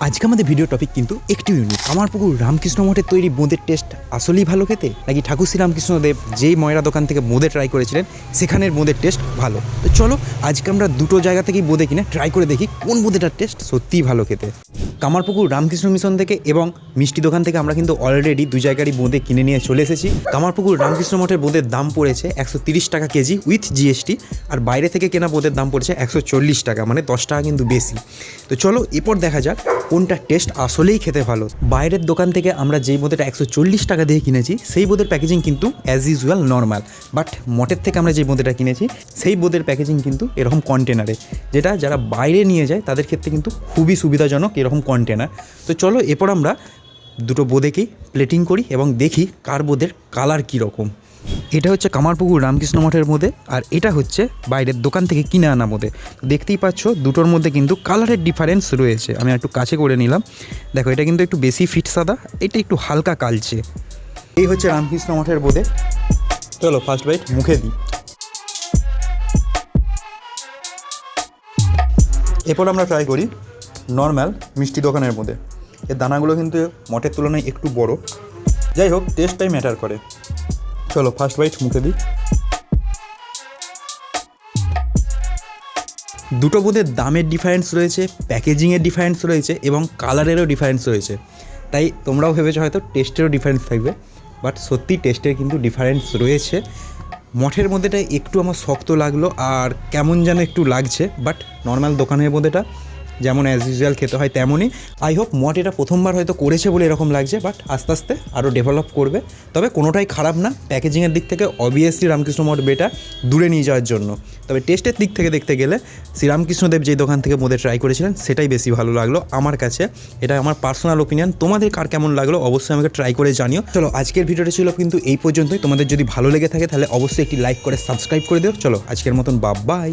আজকে আমাদের video topic কিন্তু একটু ইউনিক। কামারপুকুর রামকৃষ্ণ মঠের তৈরি বোঁদের টেস্ট আসলেই ভালো খেতে, নাকি ঠাকুর শ্রী রামকৃষ্ণদেব যেই ময়রা দোকান থেকে বোঁদে ট্রাই করেছিলেন সেখানের বোঁদের টেস্ট ভালো? তো চলো আজকে আমরা দুটো জায়গা থেকেই বোঁদে কিনে ট্রাই করে দেখি কোন বোঁদেটার টেস্ট সত্যিই ভালো খেতে। কামারপুকুর রামকৃষ্ণ মিশন থেকে এবং মিষ্টি দোকান থেকে আমরা কিন্তু অলরেডি দু জায়গারই বোঁদে কিনে নিয়ে চলে এসেছি। কামারপুকুর রামকৃষ্ণ মঠের বোঁদের দাম পড়েছে 130 টাকা কেজি উইথ জিএসটি, আর বাইরে থেকে কেনা বোঁদের দাম পড়েছে 140 টাকা, মানে 10 টাকা কিন্তু বেশি। তো চলো এরপর দেখা যাক কোনটা টেস্ট আসলেই খেতে ভালো। বাইরের দোকান থেকে আমরা যেই বোঁদেটা 140 টাকা দিয়ে কিনেছি সেই বোঁদের প্যাকেজিং কিন্তু অ্যাজ ইউজুয়াল নর্মাল, বাট মঠের থেকে আমরা যে বোঁদেটা কিনেছি সেই বোঁদের প্যাকেজিং কিন্তু এরকম কন্টেনারে, যেটা যারা বাইরে নিয়ে যায় তাদের ক্ষেত্রে কিন্তু খুবই সুবিধাজনক এরকম কন্টেনার। তো চলো এরপর আমরা দুটো বোঁদেকেই প্লেটিং করি এবং দেখি কার বোঁদের কালার কীরকম। এটা হচ্ছে কামারপুকুর রামকৃষ্ণ মঠের মধ্যে, আর এটা হচ্ছে বাইরের দোকান থেকে কিনে আনা মধ্যে। দেখতেই পাচ্ছ দুটোর মধ্যে কিন্তু কালারের ডিফারেন্স রয়েছে। আমি একটু কাছে করে নিলাম, দেখো এটা কিন্তু একটু বেশি ফিট সাদা, এটা একটু হালকা কালচে। এই হচ্ছে রামকৃষ্ণ মঠের বোঁদে। চলো ফার্স্ট বাইট মুখে দিই। এরপর আমরা ট্রাই করি নর্মাল মিষ্টি দোকানের মধ্যে। এর দানাগুলো কিন্তু মঠের তুলনায় একটু বড়, যাই হোক টেস্টটাই ম্যাটার করে। চলো ফার্স্ট বাইট মুখে দিই। দুটো বোঁদের দামের ডিফারেন্স রয়েছে, প্যাকেজিংয়ের ডিফারেন্স রয়েছে এবং কালারেরও ডিফারেন্স রয়েছে, তাই তোমরাও ভেবেছো হয়তো টেস্টেরও ডিফারেন্স থাকবে, বাট সত্যি টেস্টের কিন্তু ডিফারেন্স রয়েছে। মঠের মধ্যেটা একটু আমার শক্ত লাগলো আর কেমন যেন একটু লাগছে, বাট নর্মাল দোকানের মধ্যেটা যেমন অ্যাজ ইউজুয়াল খেতে হয় তেমনই। আই হোপ মঠ এটা প্রথমবার হয়তো করেছে বলে এরকম লাগছে, বাট আস্তে আস্তে আরও ডেভেলপ করবে। তবে কোনোটাই খারাপ না, প্যাকেজিংয়ের দিক থেকে অবভিয়াসলি রামকৃষ্ণ মঠ বেটা দূরে নিয়ে যাওয়ার জন্য। তবে টেস্টের দিক থেকে দেখতে গেলে শ্রীরামকৃষ্ণদেব যেই দোকান থেকে বোঁদে ট্রাই করেছিলেন সেটাই বেশি ভালো লাগলো আমার কাছে। এটা আমার পার্সোনাল ওপিনিয়ন, তোমাদের কার কেমন লাগলো অবশ্যই আমাকে ট্রাই করে জানিও। চলো আজকের ভিডিওটা ছিল কিন্তু এই পর্যন্তই। তোমাদের যদি ভালো লেগে থাকে তাহলে অবশ্যই একটি লাইক করে সাবস্ক্রাইব করে দিও। চলো আজকের মতন বাই।